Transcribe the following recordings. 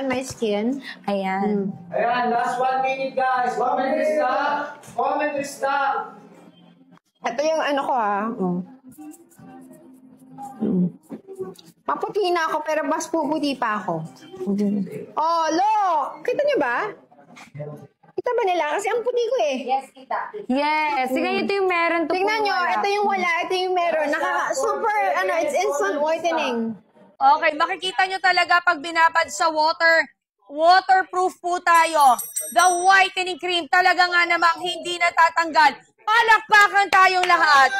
and my skin. Ayan. Ayan, last 1 minute guys. 1 minute stop. 1 minute stop. Ito yung ano ko Maputi na ako pero mas puputi pa ako. Oh, look! Kita niyo ba? Kita ba nila? Kasi ang puti ko eh. Yes, kita. Yes. Sige, ito yung meron. Tingnan nyo, ito yung wala, ito yung meron. Super, it's instant whitening. Okay, makikita nyo talaga pag binabad sa water. Waterproof po tayo. The whitening cream talaga nga namang hindi natatanggal. Palakpakan tayong lahat.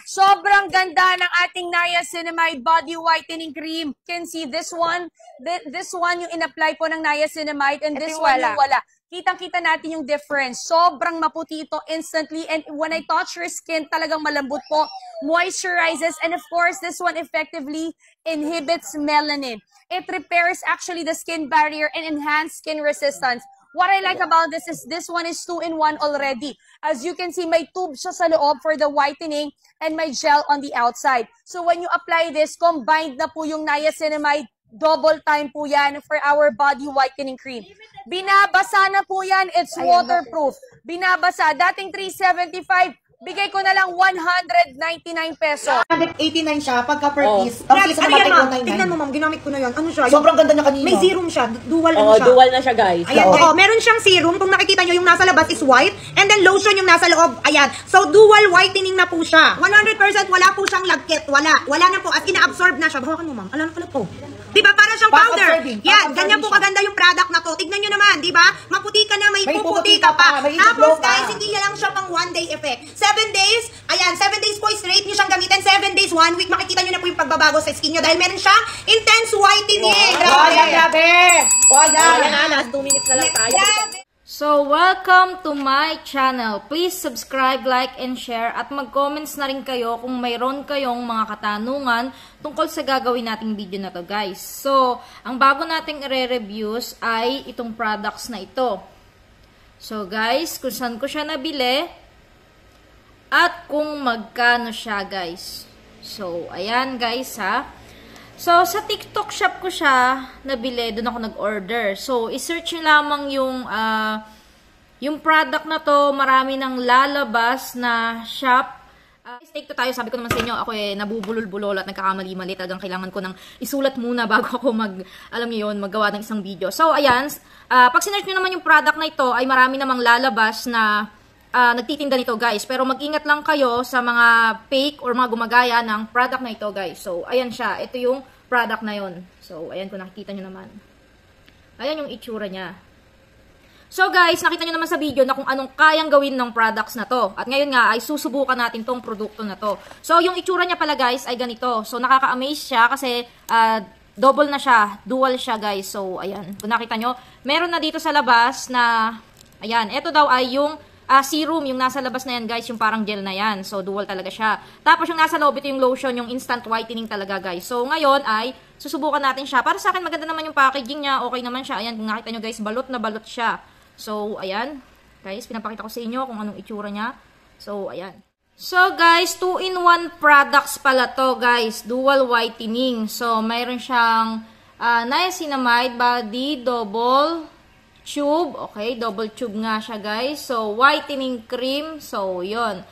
Sobrang ganda ng ating Niacinamide Body Whitening Cream. You can see this one. This one yung in-apply po ng Niacinamide and this one yung wala. Kitang-kita natin yung difference. Sobrang maputi ito instantly. And when I touch your skin, talagang malambot po. Moisturizes. And of course, this one effectively inhibits melanin. It repairs actually the skin barrier and enhance skin resistance. What I like about this is this one is 2-in-1 already. As you can see, may tube siya sa loob for the whitening and may gel on the outside. So when you apply this, combined na po yung Niacinamide, double time po yan for our body whitening cream. Binabasa na po yan, it's waterproof. Binabasa, dating $375, bigay ko na lang 199 pesos. 189 siya pagka per piece. Grabe, ano yan ma'am? Tignan mo ma'am, ginamit ko na yan. Ano siya? Sobrang ganda niya kanina. May serum siya. Dual Oo, ano siya. dual na siya, guys. Ayan, oo. Meron siyang serum. Kung nakikita nyo, yung nasa labas is white. And then lotion yung nasa loob. Ayan. So, dual whitening na po siya. 100% wala po siyang lagkit. Wala. Wala na po. At ina-absorb na siya. Bahawakan mo ma'am. Alam na po. Diba? Para siyang powder. Yan. Ganyan po kaganda yung product na to. Tignan nyo naman. Diba? Maputi ka na, may puputi ka pa. Tapos guys, hindi lang siya pang 1 day effect. 7 days. Ayan. 7 days po straight nyo siyang gamitin. 7 days, 1 week. Makikita nyo na po yung pagbabago sa skin nyo. Dahil meron siyang intense whitening. Grabe. Grabe. Ayan, last 2 minutes na lang tayo. Grabe. So, welcome to my channel. Please subscribe, like, and share. At mag-comments na rin kayo kung mayroon kayong mga katanungan tungkol sa gagawin nating video na to, guys. So, ang bago nating i-reviews ay itong products na ito. So, guys, kung saan ko siya nabili at kung magkano siya, guys. So, ayan, guys, ha. So, sa TikTok shop ko siya nabili, doon ako nag-order. So, i-search nyo lamang yung product na to, marami nang lalabas na shop. Take to tayo, sabi ko naman sa inyo, ako nabubulol-bulol at nagkakamali-mali. Talagang kailangan ko nang isulat muna bago ako alam niyo yun, maggawa ng isang video. So, ayan, pag sinearch nyo naman yung product na ito, ay marami namang lalabas na nagtitinda nito, guys. Pero mag-ingat lang kayo sa mga fake or mga gumagaya ng product na ito, guys. So, ayan siya. Ito yung product na yon. So, ayan kung nakikita nyo naman. Ayan yung itsura niya. So, guys, nakita nyo naman sa video na kung anong kayang gawin ng products na to. At ngayon nga, ay susubukan natin tong produkto na to. So, yung itsura niya pala, guys, ay ganito. So, nakaka-amaze siya kasi double na siya. Dual siya, guys. So, ayan. Kung nakita nyo, meron na dito sa labas na, ayan, ito daw ay yung serum, yung nasa labas na yan, guys, yung parang gel na yan. So, dual talaga siya. Tapos, yung nasa loob, ito yung lotion, yung instant whitening talaga, guys. So, ngayon ay, susubukan natin siya. Para sa akin, maganda naman yung packaging niya. Okay naman siya. Ayan, kung nakita nyo, guys, balot na balot siya. So, ayan. Guys, pinapakita ko sa inyo kung anong itsura niya. So, ayan. So, guys, 2-in-1 products pala to, guys. Dual whitening. So, mayroon siyang Niacinamide Body Double Tube. Okay, double tube nga siya, guys. So, whitening cream. So, yun.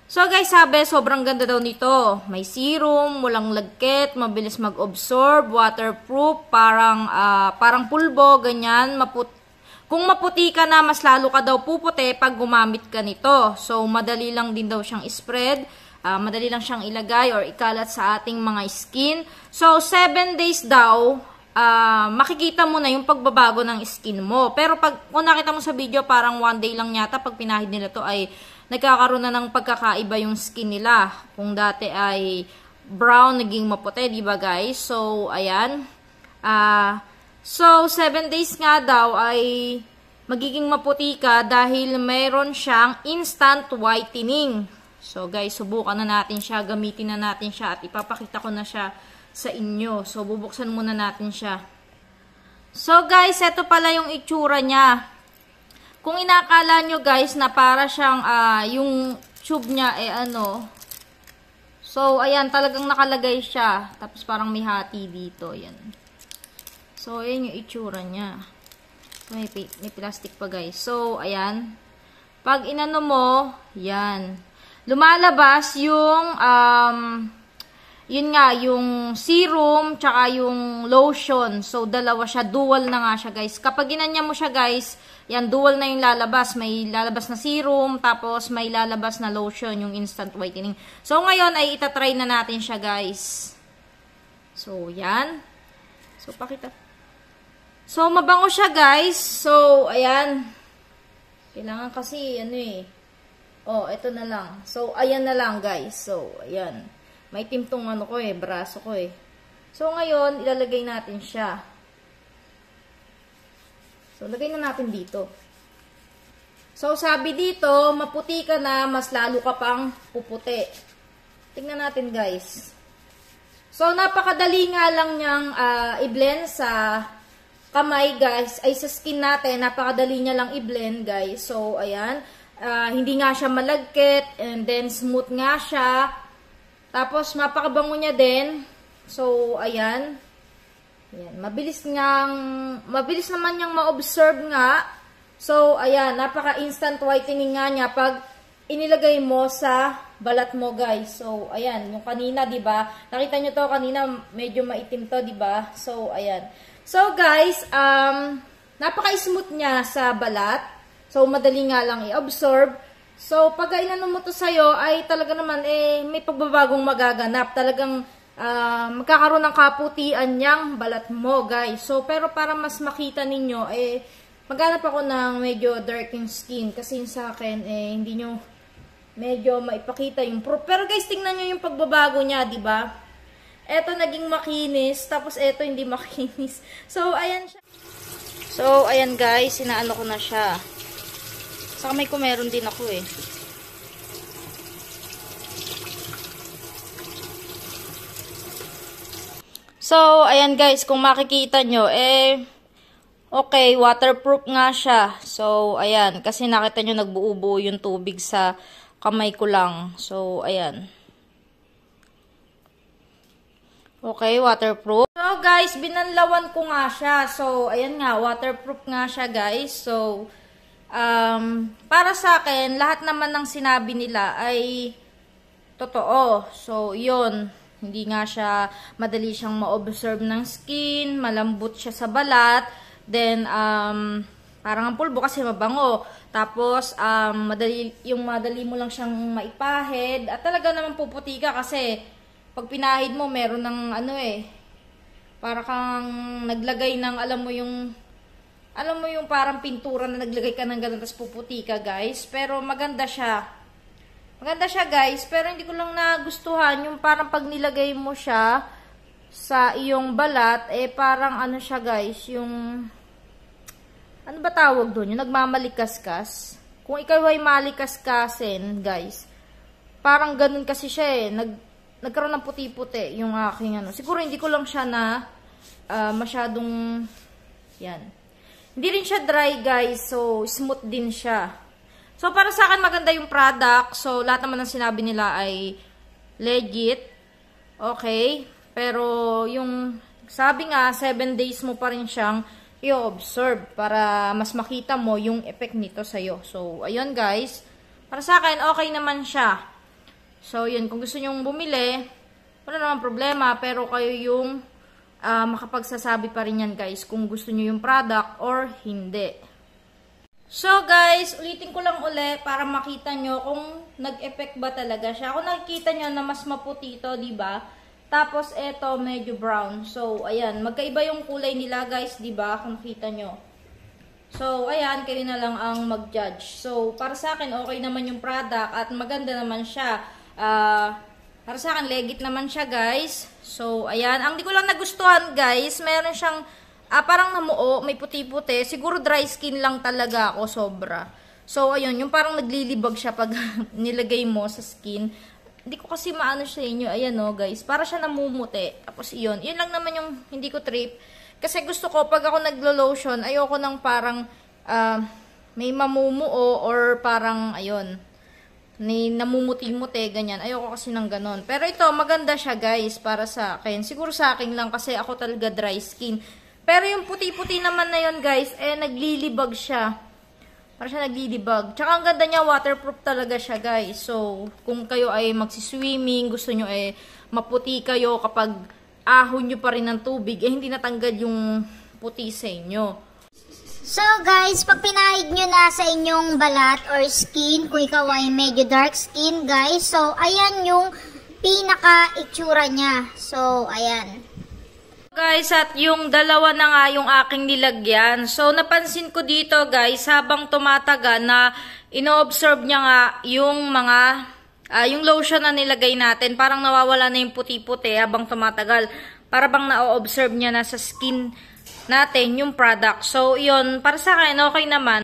So, guys, sabi, sobrang ganda daw nito. May serum, walang lagkit, mabilis mag-absorb, waterproof, parang pulbo, ganyan. Kung maputi ka na, mas lalo ka daw puputi pag gumamit ka nito. So, madali lang din daw siyang spread. Madali lang siyang ilagay or ikalat sa ating mga skin. So, 7 days daw, makikita mo na yung pagbabago ng skin mo. Pero kung nakita mo sa video, parang 1 day lang yata pag pinahid nila to ay nagkakaroon na ng pagkakaiba yung skin nila. Kung dati ay brown, naging maputi, di ba, guys? So, ayan. So, 7 days nga daw ay magiging maputi ka dahil mayroon siyang instant whitening. So, guys, subukan na natin siya, gamitin na natin siya at ipapakita ko na siya sa inyo. So, bubuksan muna natin siya. So, guys, ito pala yung itsura niya. Kung inakala nyo, guys, na para siyang, yung tube niya, So, ayan, talagang nakalagay siya. Tapos, parang may hati dito. Ayan. So, ayan yung itsura niya. So, may plastic pa guys. So, ayan. Pag inano mo, yan. Lumalabas yung, yun nga, yung serum, tsaka yung lotion. So, dalawa siya. Dual na nga siya guys. Kapag ginanya mo siya guys, yan, dual na yung lalabas. May lalabas na serum, tapos may lalabas na lotion, yung instant whitening. So, ngayon ay itatry na natin siya guys. So, yan. So, pakita. So, mabango siya, guys. So, ayan. Kailangan kasi, ano eh. Oh, ito na lang. So, ayan na lang, guys. So, ayan. May tong ano ko eh, braso ko eh. So, ngayon, ilalagay natin siya. So, lagay na natin dito. So, sabi dito, maputi ka na, mas lalo ka pang puputi. Tingnan natin, guys. So, napakadali nga lang niyang i-blend sa kamay, guys, ay sa skin natin, napakadali niya lang i-blend, guys. So, ayan, hindi nga siya malagkit, and then smooth nga siya. Tapos, mapakabango niya din. So, ayan. Ayan, mabilis naman niyang ma-observe nga. So, ayan, napaka-instant whitening nga niya pag inilagay mo sa balat mo, guys. So, ayan, yung kanina, 'di ba? Nakita niyo to kanina, medyo maitim to, 'di ba? So, ayan. So, guys, napaka-smooth niya sa balat. So, madali nga lang i-absorb. So, pag inano mo to sa'yo, ay talaga naman, may pagbabagong magaganap. Talagang, magkakaroon ng kaputian niyang balat mo, guys. So, pero para mas makita ninyo, maghanap ako ng medyo darkening skin. Kasi sa akin, hindi nyo medyo maipakita yung proof. Pero guys, tingnan nyo yung pagbabago niya, 'di ba? Eto naging makinis, tapos eto hindi makinis. So, ayan siya. So, ayan guys, inaano ko na siya. Sa kamay ko meron din ako eh. So, ayan guys, kung makikita nyo, okay, waterproof nga siya. So, ayan, kasi nakita nyo nagbuo-buo yung tubig sa kamay ko lang. So, ayan. Okay, waterproof. So, guys, binanlawan ko nga siya. So, ayan nga, waterproof nga siya, guys. So, para sa akin, lahat naman ng sinabi nila ay totoo. So, yun. Hindi nga siya, madali siyang ma-observe ng skin, malambot siya sa balat. Then, parang ang pulbo kasi mabango. Tapos, madali mo lang siyang maipahid. At talaga naman puputi ka kasi pag pinahid mo, meron ng para kang naglagay ng, alam mo yung parang pintura na naglagay ka ng ganun, tapos puputi ka, guys. Pero maganda siya. Maganda siya, guys. Pero hindi ko lang nagustuhan yung parang pag nilagay mo siya sa iyong balat, parang ano siya, guys, yung, ano ba tawag doon? Yung nagmamalikaskas. Kung ikaw ay malikaskasin, guys, parang ganun kasi siya nagkaroon ng puti-puti yung aking ano. Siguro hindi ko lang siya na masyadong, yan. Hindi rin siya dry, guys. So, smooth din siya. So, para sa akin maganda yung product. So, lahat naman ng sinabi nila ay legit. Okay. Pero, yung sabi nga, 7 days mo pa rin siyang i-observe para mas makita mo yung effect nito sa'yo. So, ayun guys. Para sa akin, okay naman siya. So, yun. Kung gusto nyong bumili, wala naman problema. Pero kayo yung makapagsasabi pa rin yan guys kung gusto nyo yung product or hindi. So, guys, ulitin ko lang uli para makita nyo kung nag-effect ba talaga siya. Kung nakikita nyo na mas maputi ito, diba? Tapos, eto, medyo brown. So, ayan. Magkaiba yung kulay nila, guys, diba? Kung nakita nyo. So, ayan. Kayo na lang ang mag-judge. So, para sa akin, okay naman yung product at maganda naman siya. Para sa akin, legit naman siya, guys. So, ayan. Ang di ko lang nagustuhan, guys, meron siyang parang namuo, may puti-puti. Siguro dry skin lang talaga ako, sobra. So, ayun. Yung parang naglilibag siya pag nilagay mo sa skin. Hindi ko kasi maano sa inyo. Ayan o, guys. Para siya namumuti. Tapos, yun. Yun lang naman yung hindi ko trip. Kasi gusto ko, pag ako naglo-lotion, ayoko ng parang may mamumuo or parang, ayun, namumuti-muti, ganyan. Ayoko kasi ng ganon. Pero ito, maganda siya, guys, para sa akin. Siguro sa akin lang kasi ako talaga dry skin. Pero yung puti-puti naman na yun, guys, naglilibag siya. Parang siya naglilibag. Tsaka ang ganda niya, waterproof talaga siya, guys. So, kung kayo ay magsiswimming, gusto nyo maputi kayo kapag ahon nyo pa rin ng tubig, hindi natanggal yung puti sa inyo. So guys, pag pinahid nyo na sa inyong balat or skin, kung ikaw ay medyo dark skin guys, so ayan yung pinaka-itsura niya. So, ayan. Guys, at yung dalawa na nga yung aking nilagyan. So, napansin ko dito guys, habang tumatagal na ino-observe niya nga yung mga, yung lotion na nilagay natin, parang nawawala na yung puti-puti habang tumatagal. Para bang na-observe niya na sa skin natin yung product. So, yun, para sa akin, okay naman.